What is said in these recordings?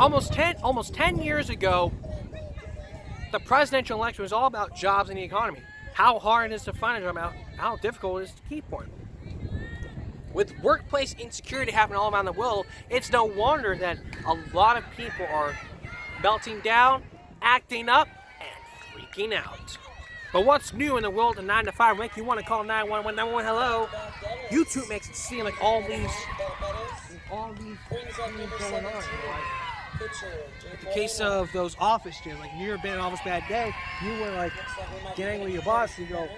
almost 10 years ago, the presidential election was all about jobs and the economy. How hard it is to find a job, how difficult it is to keep one. With workplace insecurity happening all around the world, it's no wonder that a lot of people are melting down, acting up, and freaking out. But what's new in the world of 9 to 5 make you want to call 911 911 hello? YouTube makes it seem like all these things going on. Like, the case of those office gyms, like you ever been in an office bad day, you were like getting angry with your boss, and you go,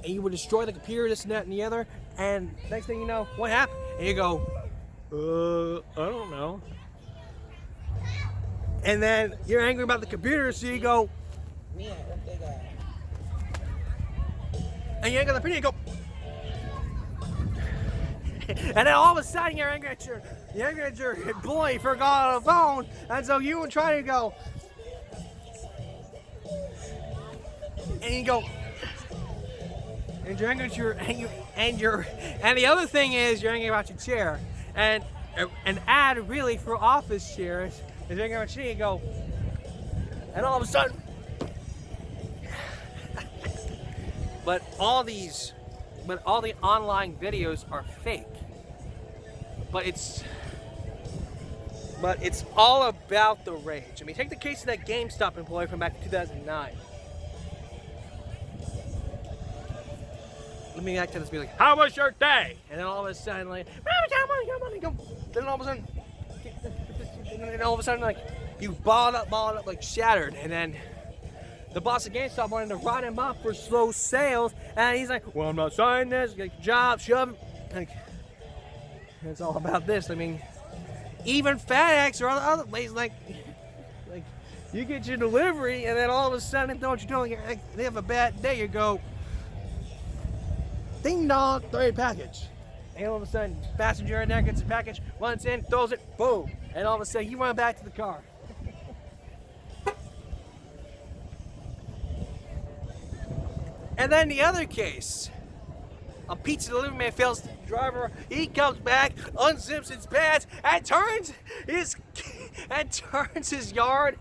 and you would destroy the computer, this and that and the other, and next thing you know, what happened? And you go, I don't know. And then you're angry about the computer, so you go, and you angry at the computer, you go, and then all of a sudden you're angry at your employee forgot on the phone, and so you would try to go, and you go, and you're angry at and the other thing is you're angry about your chair, and an ad really for office chairs is angry about your chair, you go, and all of a sudden, but all the online videos are fake. But it's all about the rage. I mean, take the case of that GameStop employee from back in 2009. Let me back to this, be like, how was your day? And then all of a sudden, like, then all of a sudden, like, you balled up, like shattered. And then the boss of GameStop wanted to write him up for slow sales, and he's like, well, I'm not signing this, get your job, shove it. Like, it's all about this. I mean, even FedEx or other places, like you get your delivery, and then all of a sudden, know what you're doing, they have a bad day, you go, ding dong, throw your package. And all of a sudden, passenger in there gets the package, runs in, throws it, boom. And all of a sudden, you run back to the car. And then the other case, a pizza delivery man fails the driver. He comes back, unzips his pants, and turns his yard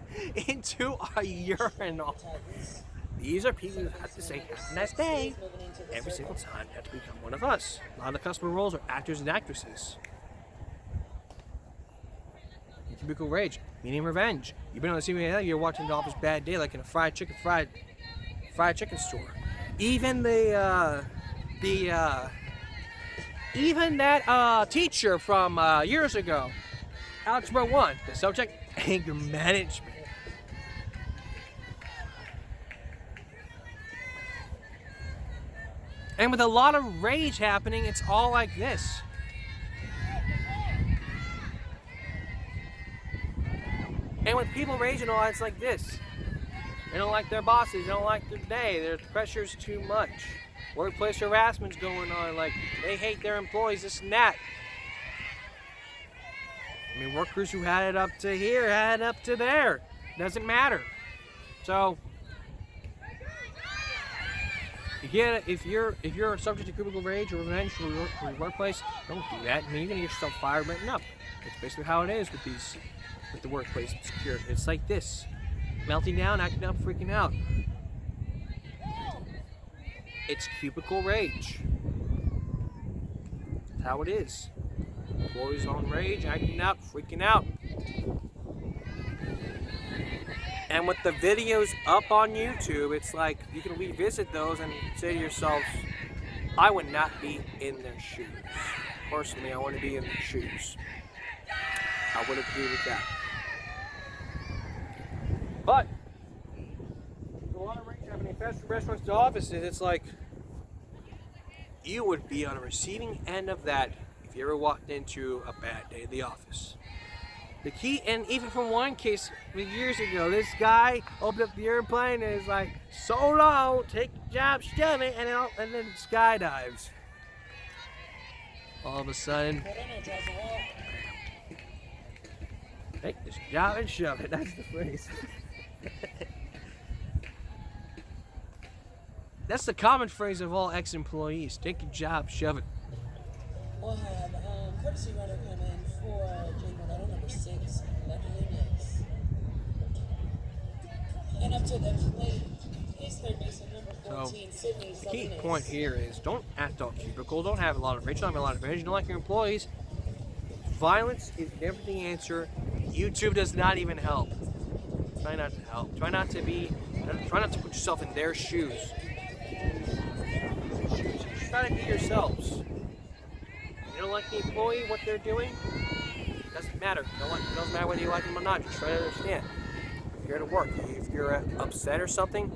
into a urinal. These are people who have to say, have a nice day, every single time have to become one of us. A lot of the customer roles are actors and actresses. Cubicle rage, meaning revenge. You've been on the CBA, you're watching The Office Bad Day, like in a fried chicken store. Even even that teacher from years ago, Algebra 1, the subject, anger management. And with a lot of rage happening, it's all like this. And with people raging all, it's like this. They don't like their bosses, they don't like their day, their pressure's too much. Workplace harassment's going on, like they hate their employees, this and that. I mean, workers who had it up to here, had it up to there. Doesn't matter. So, again, if you're subject to cubicle rage or revenge for your workplace, don't do that. I mean, you're gonna get yourself fired, written up. It's basically how it is with the workplace security. It's like this: melting down, acting up, freaking out. It's cubicle rage. That's how it is. Employees on rage, acting out, freaking out. And with the videos up on YouTube, it's like you can revisit those and say to yourself, I would not be in their shoes. Personally, I want to be in their shoes. I would agree with that. But a lot of rage happening fast food restaurants to offices. It's like you would be on a receiving end of that if you ever walked into a bad day at the office. The key, and even from one case years ago, this guy opened up the airplane and is like, so long, take your job, shove it, and then skydives. All of a sudden, take this job and shove it. That's the phrase. That's the common phrase of all ex-employees. Take your job, shove it. We'll have courtesy runner come in for James So, the key point here is don't act all cubicle, don't have a lot of rage, don't have a lot of rage, don't like your employees. Violence is never the answer. YouTube does not even help. Try not to help. Try not to put yourself in their shoes. Just try to be yourselves. You don't like the employee, what they're doing? Doesn't matter. It doesn't matter whether you like them or not. Just try to understand. You're here to work. If you're upset or something,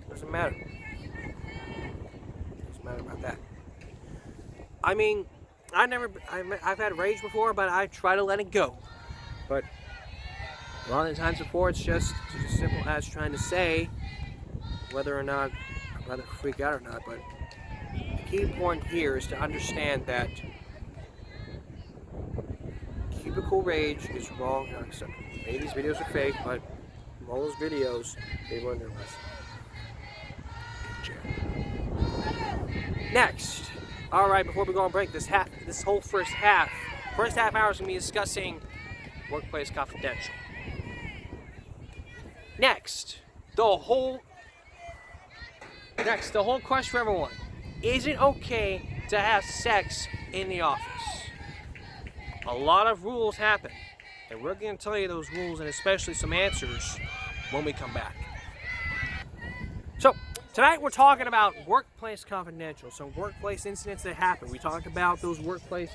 doesn't matter. Doesn't matter about that. I mean, I've had rage before, but I try to let it go. But a lot of the times before, it's just as simple as trying to say whether or not I'd rather freak out or not. But the key point here is to understand that cubicle rage is wrong. Maybe these videos are fake, but from all those videos, they learned their lesson. Next, all right, before we go on break, this whole first half hour is going to be discussing Workplace Confidential. Next, the whole question for everyone: is it okay to have sex in the office? A lot of rules happen, and we're going to tell you those rules and especially some answers when we come back. So, tonight we're talking about Workplace Confidential, some workplace incidents that happen. We talked about those workplace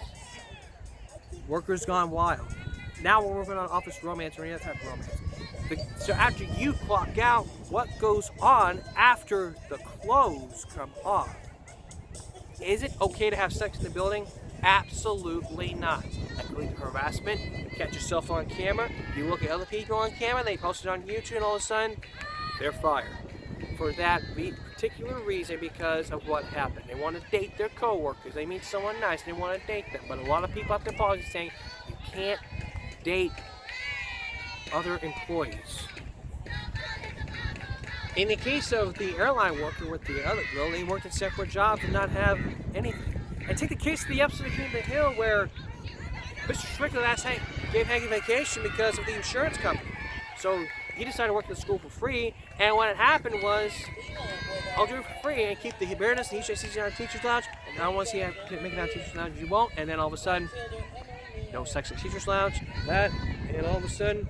workers gone wild. Now we're working on office romance or any other type of romance. So after you clock out, what goes on after the clothes come off? Is it okay to have sex in the building? Absolutely not. That could lead to harassment. You catch yourself on camera. You look at other people on camera. They post it on YouTube, and all of a sudden, they're fired for that particular reason because of what happened. They want to date their coworkers. They meet someone nice. They want to date them. But a lot of people have their policies saying you can't date other employees. In the case of the airline worker with the other girl, they worked at separate jobs and not have anything. And take the case of the episode of King of the Hill where Mr. Strickland gave Hank a vacation because of the insurance company. So he decided to work at the school for free, and what had happened was, I'll do it for free and keep the awareness and he's in our teacher's lounge, and now once he make it out of teacher's lounge, you won't, and then all of a sudden, no sex in teacher's lounge, that, and all of a sudden,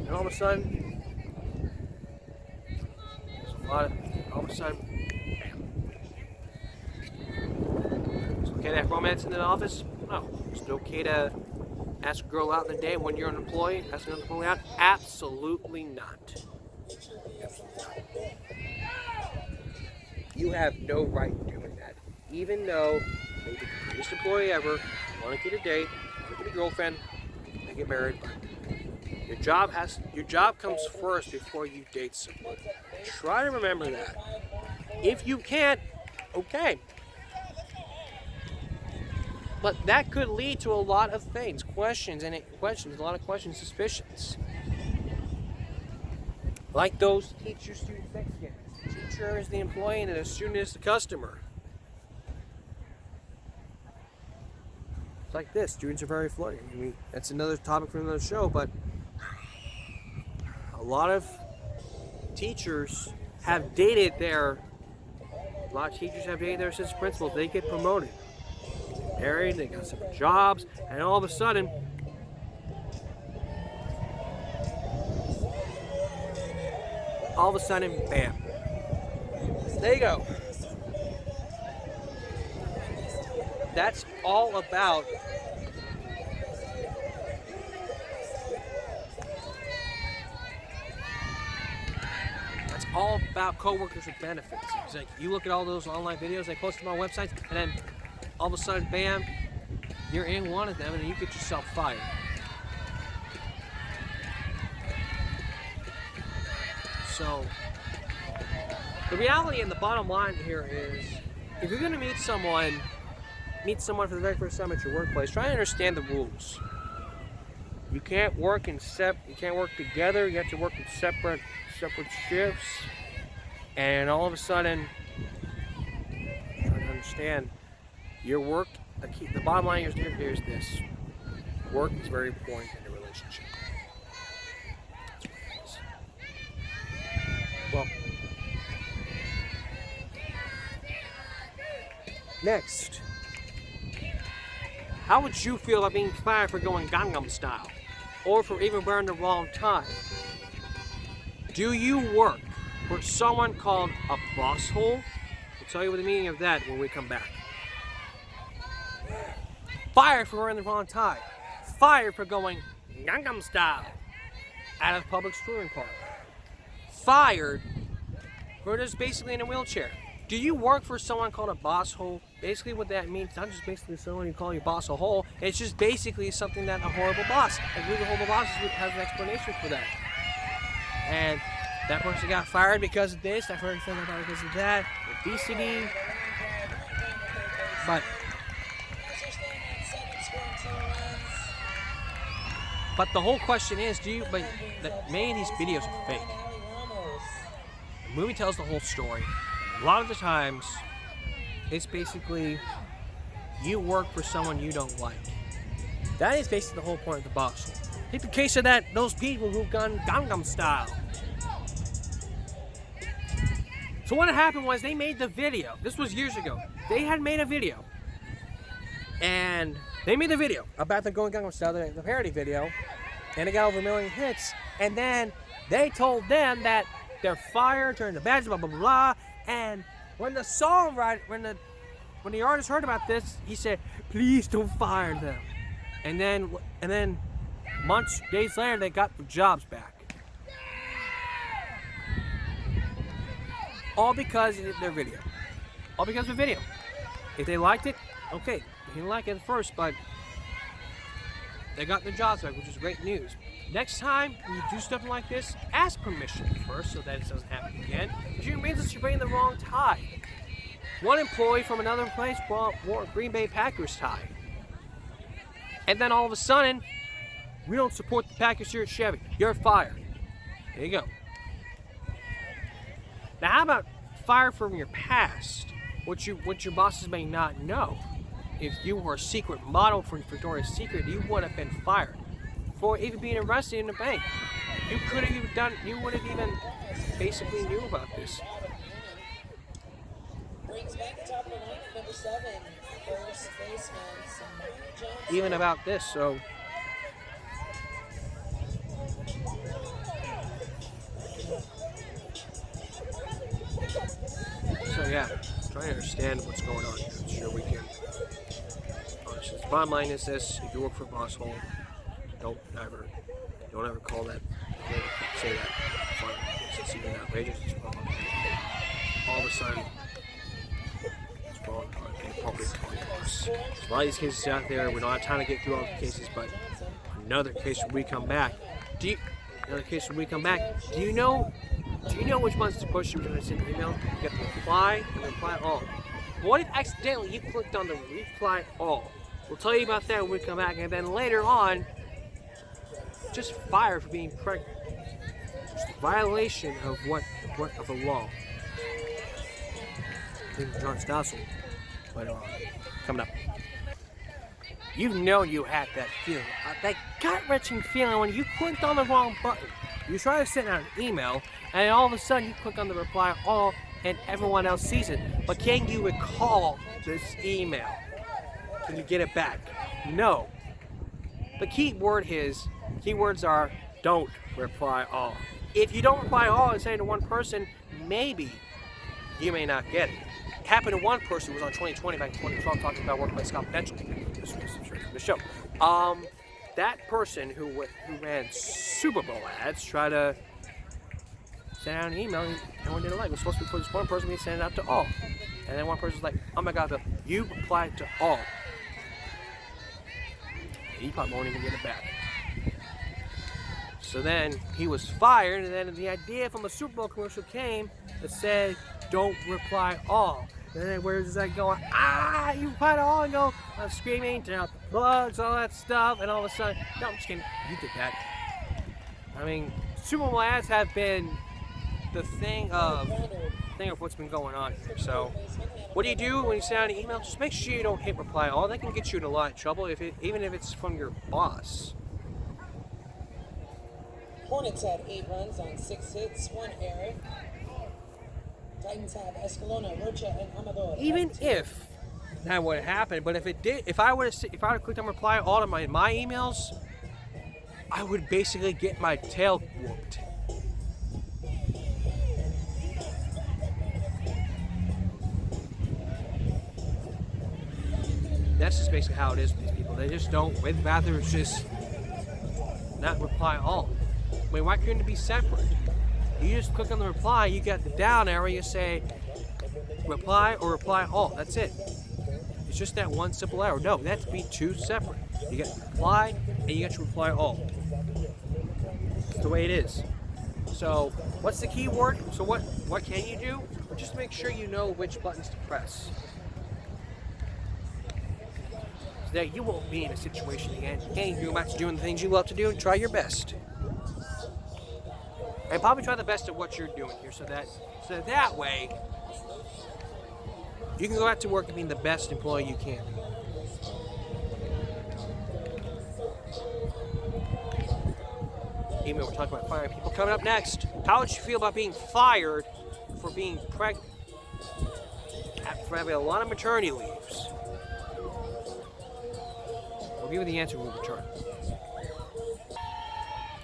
there's a lot of, all of a sudden, bam. It's okay to have romance in the office? No. Is it okay to ask a girl out in the day when you're an employee? Ask another employee out? Absolutely not. You have no right doing that. Even though maybe the greatest employee ever, want to get a date, want to get a girlfriend, they get married, but your job comes first before you date someone. Try to remember that. If you can't, okay. But that could lead to a lot of things, a lot of questions, suspicions. Like those teacher-student sex scandals. The teacher is the employee and the student is the customer. It's like this, students are very flirty. I mean, that's another topic for another show, but a lot of teachers have dated their assistant principals. They get promoted. Married, they got separate jobs, and all of a sudden, bam. There you go. That's all about coworkers with benefits. It's like you look at all those online videos they post on our websites, and then all of a sudden, bam, you're in one of them, and then you get yourself fired. So, the reality and the bottom line here is, if you're going to meet someone for the very first time at your workplace, try to understand the rules. You can't work together. You have to work in separate shifts. And all of a sudden, try to understand your work. The bottom line is this: work is very important in a relationship. relationship. Well, next, how would you feel about being fired for going Gangnam Style, or for even wearing the wrong tie? Do you work for someone called a boss hole? I'll tell you what the meaning of that when we come back. Fired for wearing the wrong tie. Fired for going Gangnam Style out of public swimming park. Fired for just basically in a wheelchair. Do you work for someone called a boss hole? Basically what that means, not just basically someone you call your boss a hole, it's just basically something that a horrible boss, a really horrible boss has an explanation for that. And that person got fired because of this, that person got fired because of that, obesity. But the whole question is, many of these videos are fake. The movie tells the whole story. A lot of the times, it's basically you work for someone you don't like. That is basically the whole point of the boss. Take the case of those people who've gone Gangnam Style. So what happened was they made the video. This was years ago. They had made a video. And they made the video about them going Gangnam Style, the parody video. And it got over 1 million hits. And then they told them that they're fired, turning the badge, blah, blah, blah, blah. And when the songwriter, when the artist heard about this, he said, please don't fire them. And then days later, they got their jobs back. All because of their video. All because of video. If they liked it, okay. They didn't like it at first, but they got their jobs back, which is great news. Next time when you do something like this, ask permission first so that it doesn't happen again. Because it means that you're bringing the wrong tie. One employee from another place wore a Green Bay Packers tie. And then all of a sudden, we don't support the Packers here at Chevy. You're fired. There you go. Now how about fired from your past? What your bosses may not know. If you were a secret model for Victoria's Secret, you would have been fired for even being arrested in a bank. You could have even you would have even basically knew about this. Brings back top of the ninth, number 7, first baseman, Samari Jones. Even about this, so yeah, trying to understand what's going on here. I'm sure we can. The bottom line is this: if you work for a boss hole, don't ever call that. Don't ever say that. Fine. It's even outrageous. It's wrong. All of a sudden, it's wrong. Inappropriate concourse. There's a lot of these cases out there. We don't have time to get through all the cases, but another case when we come back. Do you know which buttons to push when you send an email? You get the reply and the reply all. What if accidentally you clicked on the reply all? We'll tell you about that when we come back, and then later on, just fired for being pregnant. Just a violation of of the law. I think John Stossel later on. Coming up. You know you had that feeling, that gut-wrenching feeling when you clicked on the wrong button. You try to send out an email, and all of a sudden you click on the reply all, and everyone else sees it. But can you recall this email? Can you get it back? No. The keywords are don't reply all. If you don't reply all and say to one person, maybe you may not get it. It happened to one person who was on 2020 back in 2012 talking about Workplace Confidential. This was the show. That person who ran Super Bowl ads tried to send out an email and no one didn't like it. It was supposed to be for this one person, we sent it out to all. And then one person's like, oh my god, you applied to all. He probably won't even get it back. So then he was fired, and then the idea from a Super Bowl commercial came that said, don't reply all. And then where does that go? You reply to all and go, I'm screaming, turn out the plugs, all that stuff, and all of a sudden, no, I'm just kidding, you did that. I mean, Super Bowl ads have been the thing of what's been going on here. So, what do you do when you send out an email? Just make sure you don't hit reply all. That can get you in a lot of trouble, even if it's from your boss. Hornets had 8 runs on 6 hits, 1 error. Titans have Escalona, Rocha, and Amador. Even if that would have happened, but if it did, if I would have clicked on reply all to my emails, I would basically get my tail whooped. That's just basically how it is with these people. They just don't, they'd rather just not reply all. I mean, why couldn't it be separate? You just click on the reply, you get the down arrow, you say reply or reply all. That's it. It's just that one simple arrow. No, that has to be 2 separate. You get reply and you get to reply all. It's the way it is. So, what's the key word? So what can you do? Well, just make sure you know which buttons to press. So that you won't be in a situation again. Hey, you go back to doing the things you love to do and try your best. And probably try the best at what you're doing here, so that way you can go back to work and being the best employee you can be. Even though we're talking about firing people, coming up next, how would you feel about being fired for being pregnant? For having a lot of maternity leaves? We'll give you the answer when we return.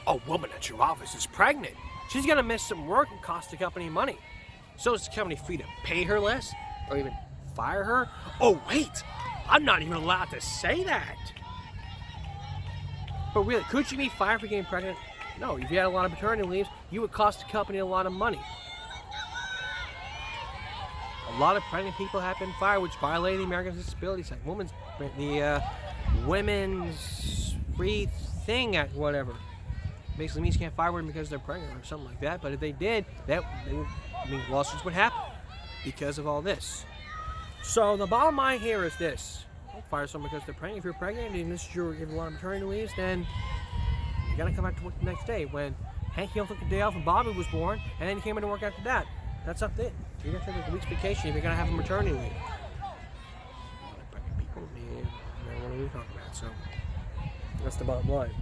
A woman at your office is pregnant. She's gonna miss some work and cost the company money. So is the company free to pay her less or even fire her? Oh wait, I'm not even allowed to say that. But really, could you be fired for getting pregnant? No, if you had a lot of maternity leaves, you would cost the company a lot of money. A lot of pregnant people have been fired, which violated the Americans with Disabilities Act. Women's free thing act, whatever. Basically means you can't fire them because they're pregnant or something like that. But if they did, lawsuits would happen because of all this. So the bottom line here is this: don't fire someone because they're pregnant. If you're pregnant and this is your a lot of maternity leaves, then you gotta come back to work the next day. When Hank Hill took a day off and Bobby was born, and then he came into work after that. That's up to it. You're gonna take a week's vacation if you're gonna have a maternity leave. Pregnant people, man, I don't want to talk about. So that's the bottom line.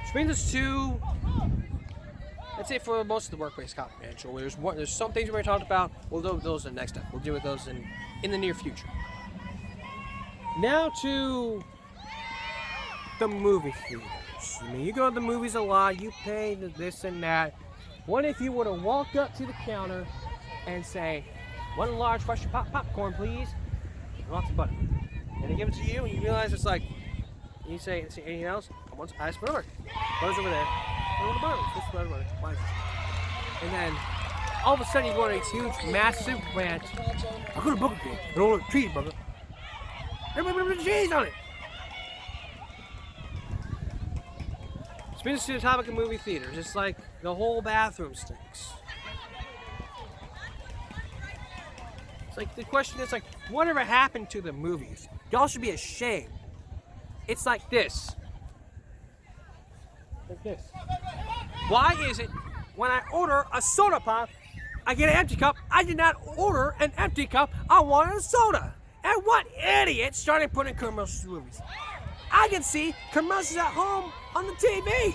Which brings us to, that's it for most of the workplace confidential. There's some things we're going to talk about. We'll do those in the next step. We'll deal with those in the near future. Now to the movie theaters. I mean, you go to the movies a lot. You pay this and that. What if you would have walked up to the counter and say, 1 large Russian popcorn, please, and lots of butter. And they give it to you, and you realize it's like, you say anything else? I asked for butter. Butter's over there. I want butter. Just butter. Why? And then all of a sudden you go on a huge, massive rant. I go to Burger King. I don't want a cheeseburger. Everybody put cheese on it. It's been to the topic of movie theaters. It's like the whole bathroom stinks. It's like the question is like, whatever happened to the movies? Y'all should be ashamed. It's like this. Like this. Why is it when I order a soda pop, I get an empty cup? I did not order an empty cup. I wanted a soda. And what idiot started putting commercials in movies? I can see commercials at home on the TV.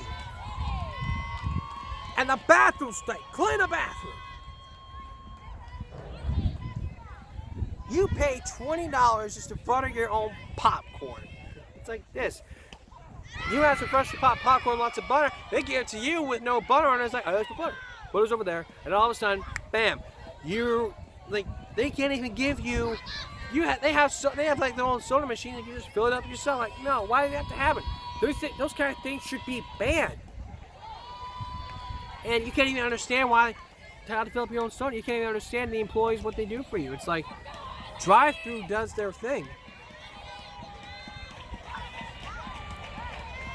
And the bathroom stink. Clean the bathroom. You pay $20 just to butter your own popcorn. It's like this. You have some freshly popped popcorn, lots of butter. They give it to you with no butter on it. It's like, oh, that's the butter. Butter's over there. And all of a sudden, bam, you're like, they can't even give you. They have like their own soda machine. And you just fill it up yourself. Like, no, why do they have to have it? Those kind of things should be banned. And you can't even understand how to fill up your own soda. You can't even understand the employees what they do for you. It's like, drive-through does their thing.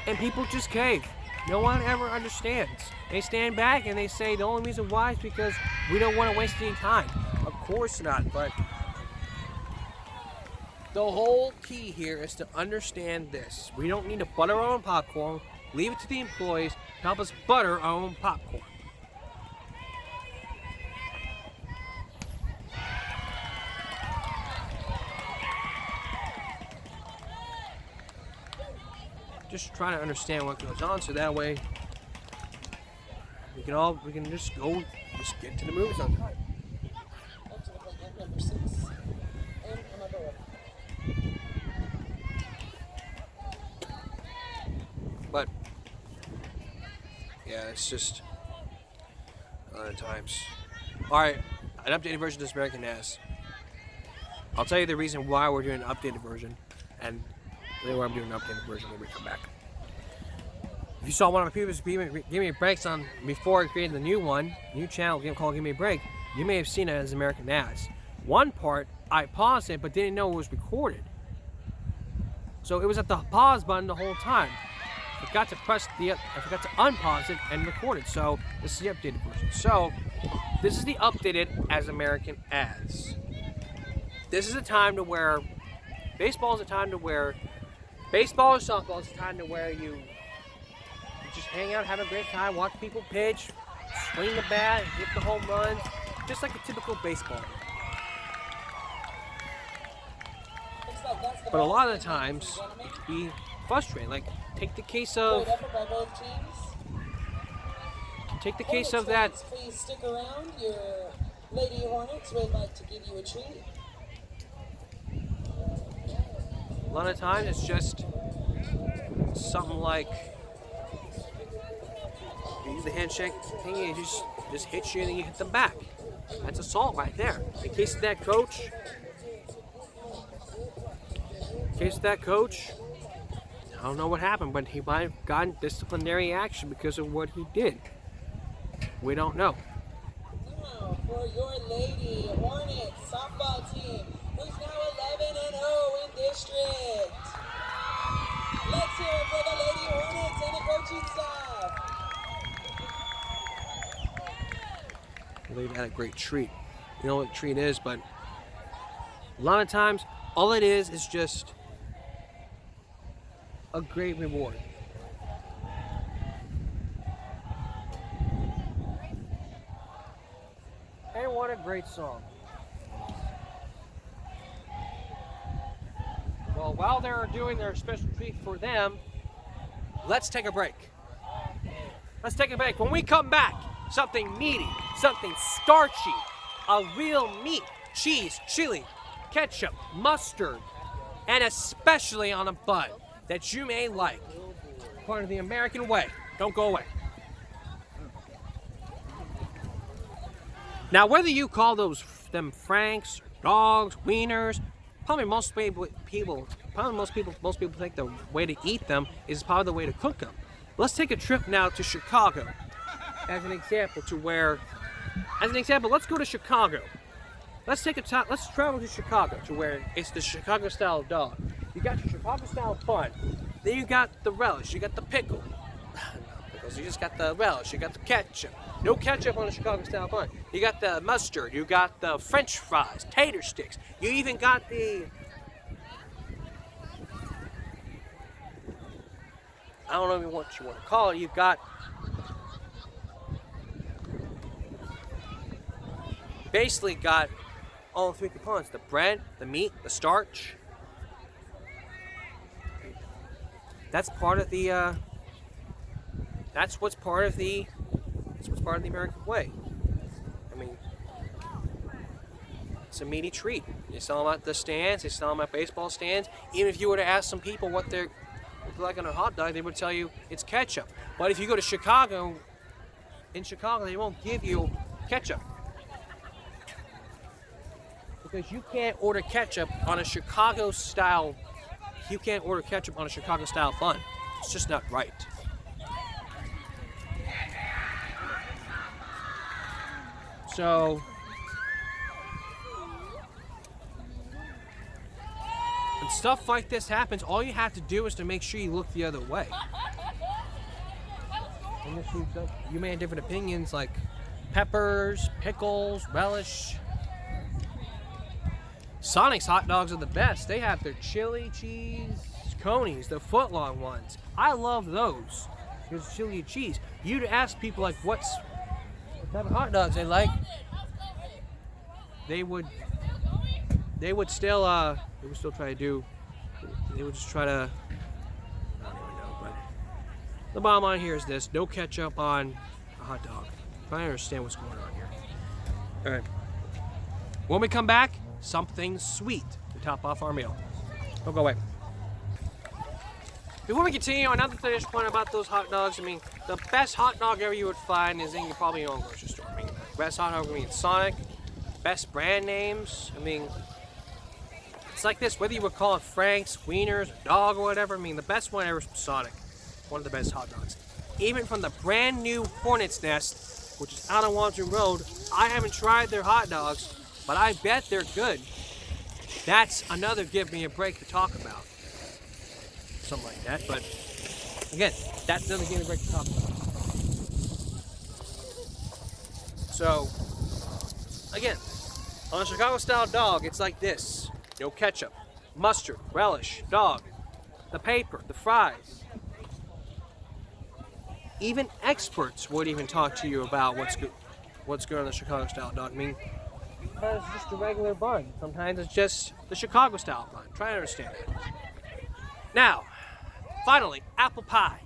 And people just cave. No one ever understands. They stand back and they say the only reason why is because we don't want to waste any time. Of course not, but the whole key here is to understand this. We don't need to butter our own popcorn. Leave it to the employees to help us butter our own popcorn. just trying to understand what goes on, so that way we can just get to the movies on time. Up to the plate, number 6. And I'm over. But yeah, it's just a lot of times. All right, an updated version of this American Ass. I'll tell you the reason why we're doing an updated version, and really why I'm doing an updated version when we come back. If you saw one of my previous Give Me Breaks on before I created the new channel called Give Me a Break, you may have seen it as American Ass. One part I paused it but didn't know it was recorded, so it was at the pause button the whole time. I forgot to unpause it and record it. So this is the updated version. So this is the updated as American Ass. This is a time to where baseball is a time to where baseball or softball is a time to where you just hang out, have a great time, watch people pitch, swing the bat, hit the home runs, just like a typical baseball. But a lot of the times, it can be frustrating. Like, take the case of that. Please stick around. Your Lady Hornets would like to give you a treat. A lot of times, it's just something like you use the handshake thing, and it just hits you, and then you hit them back. That's assault right there. In case of that coach. I don't know what happened, but he might have gotten disciplinary action because of what he did. We don't know. Now for your Lady Hornets softball team, who's now 11-0 in district. Let's hear it for the Lady Hornets and the coaching staff. They've had a great treat. You know what a treat is, but a lot of times, all it is just a great reward. And what a great song. Well, while they're doing their special treat for them, let's take a break. Let's take a break. When we come back, something meaty, something starchy, a real meat, cheese, chili, ketchup, mustard, and especially on a bun that you may like. Part of the American way. Don't go away. Now, whether you call them Franks, dogs, wieners, probably most people think the way to eat them is probably the way to cook them. Let's take a trip now to Chicago as an example let's go to Chicago. Let's travel to Chicago to where it's the Chicago style dog. You got your Chicago style bun. Then you got the relish. You got the pickle. Pickles. You just got the relish. You got the ketchup. No ketchup on a Chicago style bun. You got the mustard. You got the French fries, tater sticks. You even got the I don't know even what you want to call it. You've got basically got all three components: the bread, the meat, the starch. That's part of the. That's what's part of the American way. I mean, it's a meaty treat. They sell them at the stands. They sell them at baseball stands. Even if you were to ask some people what they're like on a hot dog, they would tell you it's ketchup. But if you go to Chicago, they won't give you ketchup. Because you can't order ketchup on a Chicago style bun. It's just not right. So when stuff like this happens, all you have to do is to make sure you look the other way. And you may have different opinions like peppers, pickles, relish. Sonic's hot dogs are the best. They have their chili cheese conies, the footlong ones. I love those. There's chili cheese. You'd ask people like what type of hot dogs they like. They would still try to do. They would just try to. I don't even know, The bottom line here is this: no ketchup on a hot dog. I understand what's going on here. All right. When we come back, something sweet to top off our meal. Don't go away. Before we continue, another thing point about those hot dogs. I mean, the best hot dog ever you would find is in probably your own grocery store. I mean, the best hot dog, Sonic. Best brand names. I mean, it's like this. Whether you would call it Frank's, Wieners, Dog, or whatever. I mean, the best one ever is Sonic. One of the best hot dogs. Even from the brand new Hornet's Nest, which is out on Wazoo Road, I haven't tried their hot dogs, but I bet they're good. That's another give me a break to talk about. Something like that, but again, that's another give me a break to talk about. So, again, on a Chicago style dog, it's like this. No ketchup, mustard, relish, dog, the paper, the fries. Even experts would even talk to you about what's good on the Chicago style dog. I mean, sometimes it's just a regular bun. Sometimes it's just the Chicago style bun. Try to understand it. Now, finally, apple pie.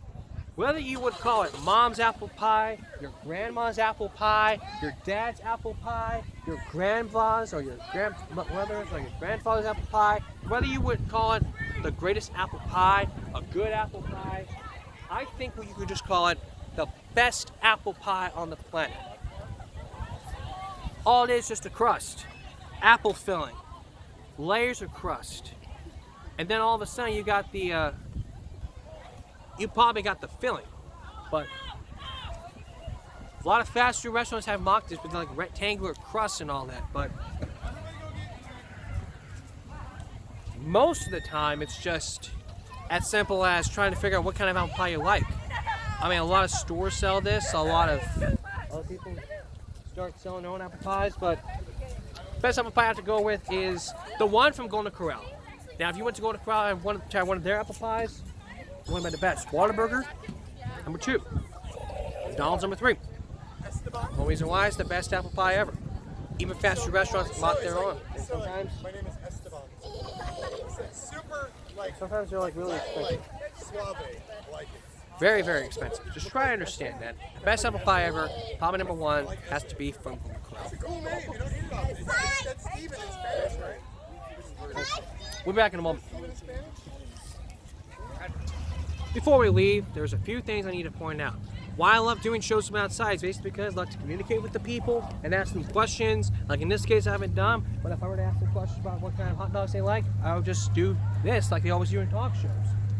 Whether you would call it mom's apple pie, your grandma's apple pie, your dad's apple pie, your grandpa's or your grandmother's or your grandfather's apple pie, whether you would call it the greatest apple pie, a good apple pie, I think you could just call it the best apple pie on the planet. All it is just a crust, apple filling, layers of crust, and then all of a sudden you got the you probably got the filling, but a lot of fast food restaurants have mocked this with like rectangular crust and all that, but most of the time it's just as simple as trying to figure out what kind of apple pie you like. I mean, a lot of stores sell this, a lot of other people start selling their own apple pies, but best apple pie I have to go with is the one from Golden Corral. Now, if you went to Golden Corral and wanted to try one of their apple pies, one of the best. Whataburger, number 2. McDonald's, number 3. One reason why it's the best apple pie ever. Even fast food restaurants mock their own. And sometimes, my name is Esteban. Super, sometimes they're like really expensive. Suave, like it. Very, very expensive. Just try to understand that. The best apple pie ever, probably number 1, has to be from Golden Corral. It's a cool name. You don't hear about it. That's Steven in Spanish, right? We'll be back in a moment. Steven in Spanish? Before we leave, there's a few things I need to point out. Why I love doing shows from outside is basically because I like to communicate with the people and ask them questions. Like in this case, I haven't done, but if I were to ask them questions about what kind of hot dogs they like, I would just do this like they always do in talk shows.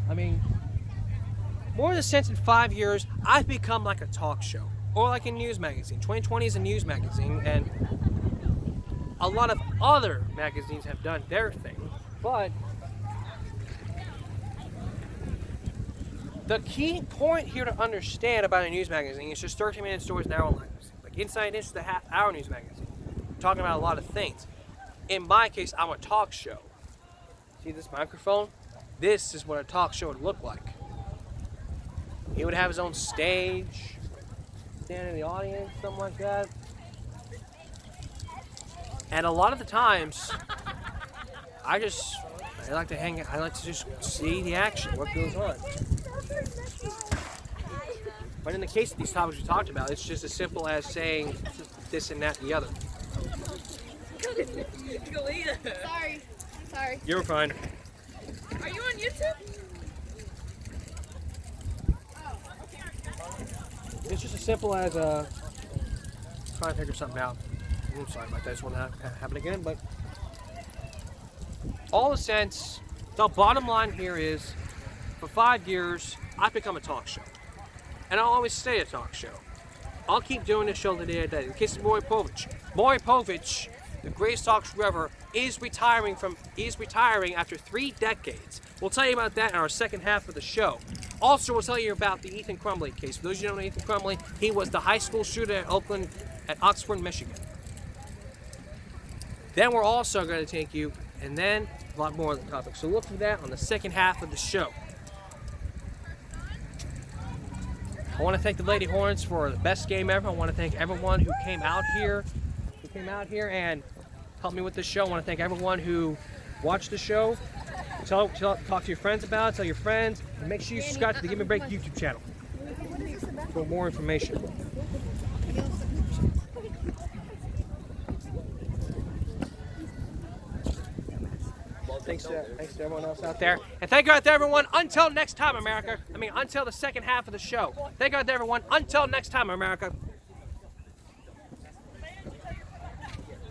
I mean, more in the sense in 5 years, I've become like a talk show or like a news magazine. 2020 is a news magazine, and a lot of other magazines have done their thing, but the key point here to understand about a news magazine is just 13-minute stories and hour lengths. Like Inside News is a half-hour news magazine, talking about a lot of things. In my case, I'm a talk show. See this microphone? This is what a talk show would look like. He would have his own stage, stand in the audience, something like that. And a lot of the times, I like to hang out. I like to just see the action, what goes on. But in the case of these topics we talked about, it's just as simple as saying this and that and the other. Sorry. You're fine. Are you on YouTube? It's just as simple as trying to figure something out. I'm sorry about that. I just want to happen again, but all the sense, the bottom line here is, for 5 years, I've become a talk show. And I'll always stay a talk show. I'll keep doing this show the day to day. In the case of Maury Povich. Maury Povich, the greatest talk show ever, is retiring after 3 decades. We'll tell you about that in our second half of the show. Also, we'll tell you about the Ethan Crumbley case. For those of you who don't know Ethan Crumbley, he was the high school shooter at Oxford, Michigan. Then we're also going to take you, and then a lot more on the topic. So look for that on the second half of the show. I want to thank the Lady Hornets for the best game ever. I want to thank everyone who came out here and helped me with this show. I want to thank everyone who watched the show. Talk to your friends about it. Tell your friends. And make sure you subscribe to the Give Me a Break YouTube channel. for more information. Thanks to everyone else out there. And thank God to everyone. Until next time, America. Until the second half of the show. Thank God to everyone. Until next time, America.